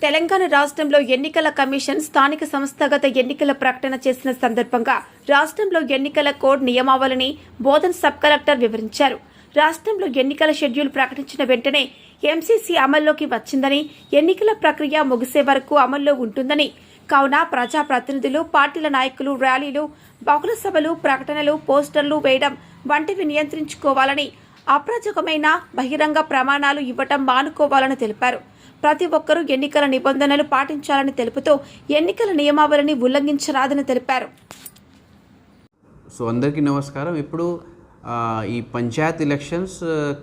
తెలంగాణ రాష్ట్రంలో ఎన్నికల కమిషన్ స్థానిక సంస్థాగత ఎన్నికల ప్రకటన చేసిన సందర్భంగా రాష్ట్రంలో ఎన్నికల కోడ్ నియమావళిని బోధన్ సబ్ కలెక్టర్ వివరించారు. రాష్ట్రంలో ఎన్నికల షెడ్యూల్ ప్రకటించిన వెంటనే ఎంసీసీ అమల్లోకి వచ్చిందని, ఎన్నికల ప్రక్రియ ముగిసే వరకు అమల్లో ఉంటుందని, కావున ప్రజాప్రతినిధులు, పార్టీల నాయకులు ర్యాలీలు, బహుళ సభలు, ప్రకటనలు, పోస్టర్లు వేయడం వంటివి నియంత్రించుకోవాలని, అప్రజకమైన బహిరంగ ప్రమాణాలు ఇవ్వటం మానుకోవాలని తెలిపారు. ప్రతి ఒక్కరూ ఎన్నికల నిబంధనలు పాటించాలని తెలుపుతూ ఎన్నికల నియమావళిని ఉల్లంఘించరాదని తెలిపారు. సో అందరికీ నమస్కారం. ఇప్పుడు ఈ పంచాయత్ ఎలక్షన్స్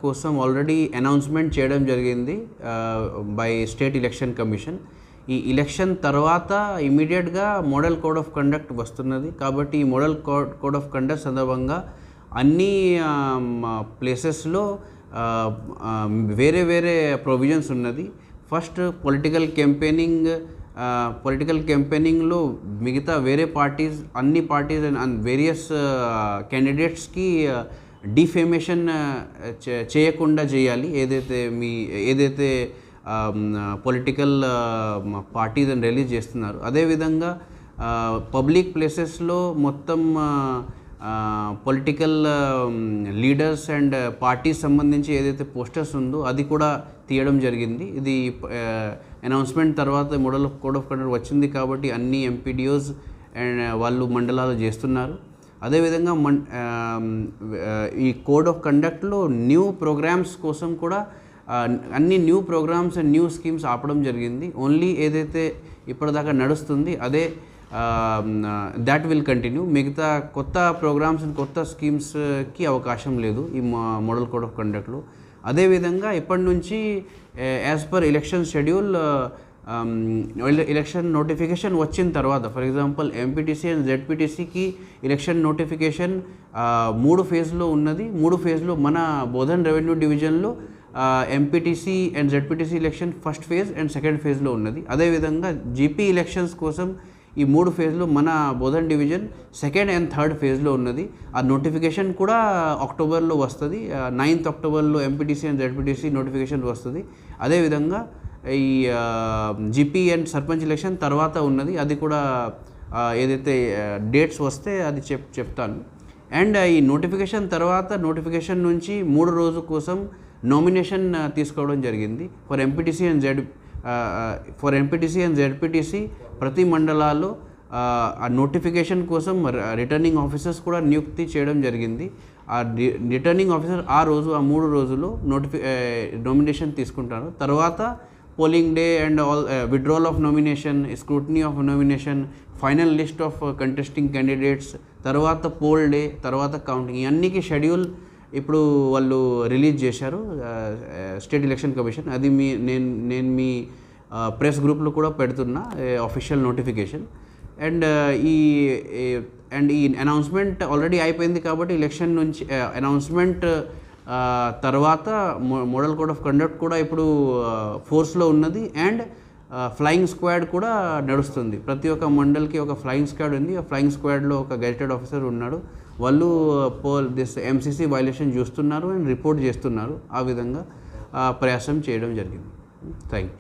కోసం ఆల్రెడీ అనౌన్స్మెంట్ చేయడం జరిగింది బై స్టేట్ ఎలక్షన్ కమిషన్. ఈ ఎలక్షన్ తర్వాత ఇమీడియట్గా మోడల్ కోడ్ ఆఫ్ కండక్ట్ వస్తున్నది. కాబట్టి ఈ మోడల్ కోడ్ ఆఫ్ కండక్ట్ సందర్భంగా అన్ని ప్లేసెస్లో వేరే వేరే ప్రొవిజన్స్ ఉన్నది. ఫస్ట్ పొలిటికల్ క్యాంపెయినింగ్లో మిగతా వేరే పార్టీస్, అన్ని పార్టీస్ అండ్ వేరియస్ క్యాండిడేట్స్కి డిఫేమేషన్ చేయకుండా చేయాలి. ఏదైతే పొలిటికల్ పార్టీస్ అని రిలీజ్ చేస్తున్నారు. అదేవిధంగా పబ్లిక్ ప్లేసెస్లో మొత్తం పొలిటికల్ లీడర్స్ అండ్ పార్టీస్ సంబంధించి ఏదైతే పోస్టర్స్ ఉందో అది కూడా తీయడం జరిగింది. ఇది అనౌన్స్మెంట్ తర్వాత మోడల్ కోడ్ ఆఫ్ కండక్ట్ వచ్చింది కాబట్టి అన్ని ఎంపీడీఓస్ అండ్ వాళ్ళు మండలాలు చేస్తున్నారు. అదేవిధంగా ఈ కోడ్ ఆఫ్ కండక్ట్లో న్యూ ప్రోగ్రామ్స్ కోసం కూడా అన్ని new programmes and new schemes ఆపడం జరిగింది. ఓన్లీ ఏదైతే ఇప్పటిదాకా నడుస్తుంది అదే దాట్ విల్ కంటిన్యూ. మిగతా కొత్త ప్రోగ్రామ్స్ అండ్ కొత్త స్కీమ్స్కి అవకాశం లేదు ఈ మోడల్ కోడ్ ఆఫ్ కండక్ట్లో. అదేవిధంగా ఇప్పటి నుంచి as per election schedule election notification వచ్చిన తర్వాత, ఫర్ ఎగ్జాంపుల్ ఎంపీటీసీ అండ్ జెడ్పీటీసీకి ఎలక్షన్ నోటిఫికేషన్ 3 ఫేజ్లో ఉన్నది. 3 ఫేజ్లో మన బోధన్ రెవెన్యూ డివిజన్లో MPTC and ZPTC election first phase and second ఫేజ్లో ఉన్నది. అదేవిధంగా జీపీ ఎలక్షన్స్ కోసం ఈ 3 ఫేజ్లో మన Bodhan division second and third ఫేజ్లో ఉన్నది. ఆ నోటిఫికేషన్ కూడా అక్టోబర్లో వస్తుంది. 9th అక్టోబర్లో ఎంపీటీసీ అండ్ జెడ్పీటీసీ నోటిఫికేషన్ వస్తుంది. అదేవిధంగా ఈ జీపీ అండ్ సర్పంచ్ ఎలక్షన్ తర్వాత ఉన్నది. అది కూడా ఏదైతే డేట్స్ వస్తే అది చెప్తాను. అండ్ ఈ నోటిఫికేషన్ తర్వాత నోటిఫికేషన్ నుంచి 3 రోజుల కోసం నామినేషన్ తీసుకోవడం జరిగింది. ఫర్ ఎంపీటీసీ అండ్ జెడ్పీటీసీ ప్రతి మండలాల్లో ఆ నోటిఫికేషన్ కోసం రిటర్నింగ్ ఆఫీసర్స్ కూడా నియుక్తి చేయడం జరిగింది. ఆ రిటర్నింగ్ ఆఫీసర్ ఆ 3 రోజులు నామినేషన్ తీసుకుంటారు. తర్వాత polling day and all withdrawal of nomination, scrutiny of nomination, final list of contesting candidates, తర్వాత పోల్ డే, తర్వాత కౌంటింగ్, ఇవన్నీకి షెడ్యూల్ ఇప్పుడు వాళ్ళు రిలీజ్ చేశారు స్టేట్ ఎలక్షన్ కమిషన్. అది నేను మీ ప్రెస్ గ్రూప్లో కూడా పెడుతున్నా అఫీషియల్ నోటిఫికేషన్. అండ్ ఈ అనౌన్స్మెంట్ ఆల్రెడీ అయిపోయింది కాబట్టి ఎలక్షన్ నుంచి అనౌన్స్మెంట్ తర్వాత మోడల్ కోడ్ ఆఫ్ కండక్ట్ కూడా ఇప్పుడు ఫోర్స్లో ఉన్నది. అండ్ ఫ్లయింగ్ స్క్వాడ్ కూడా నడుస్తుంది. ప్రతి ఒక్క మండల్కి ఒక ఫ్లయింగ్ స్క్వాడ్ ఉంది. ఆ ఫ్లయింగ్ స్క్వాడ్లో ఒక గెజిటెడ్ ఆఫీసర్ ఉన్నాడు. వాళ్ళు ఎంసీసీ వైలేషన్ చూస్తున్నారు అండ్ రిపోర్ట్ చేస్తున్నారు. ఆ విధంగా ప్రయాసం చేయడం జరిగింది. Thank you.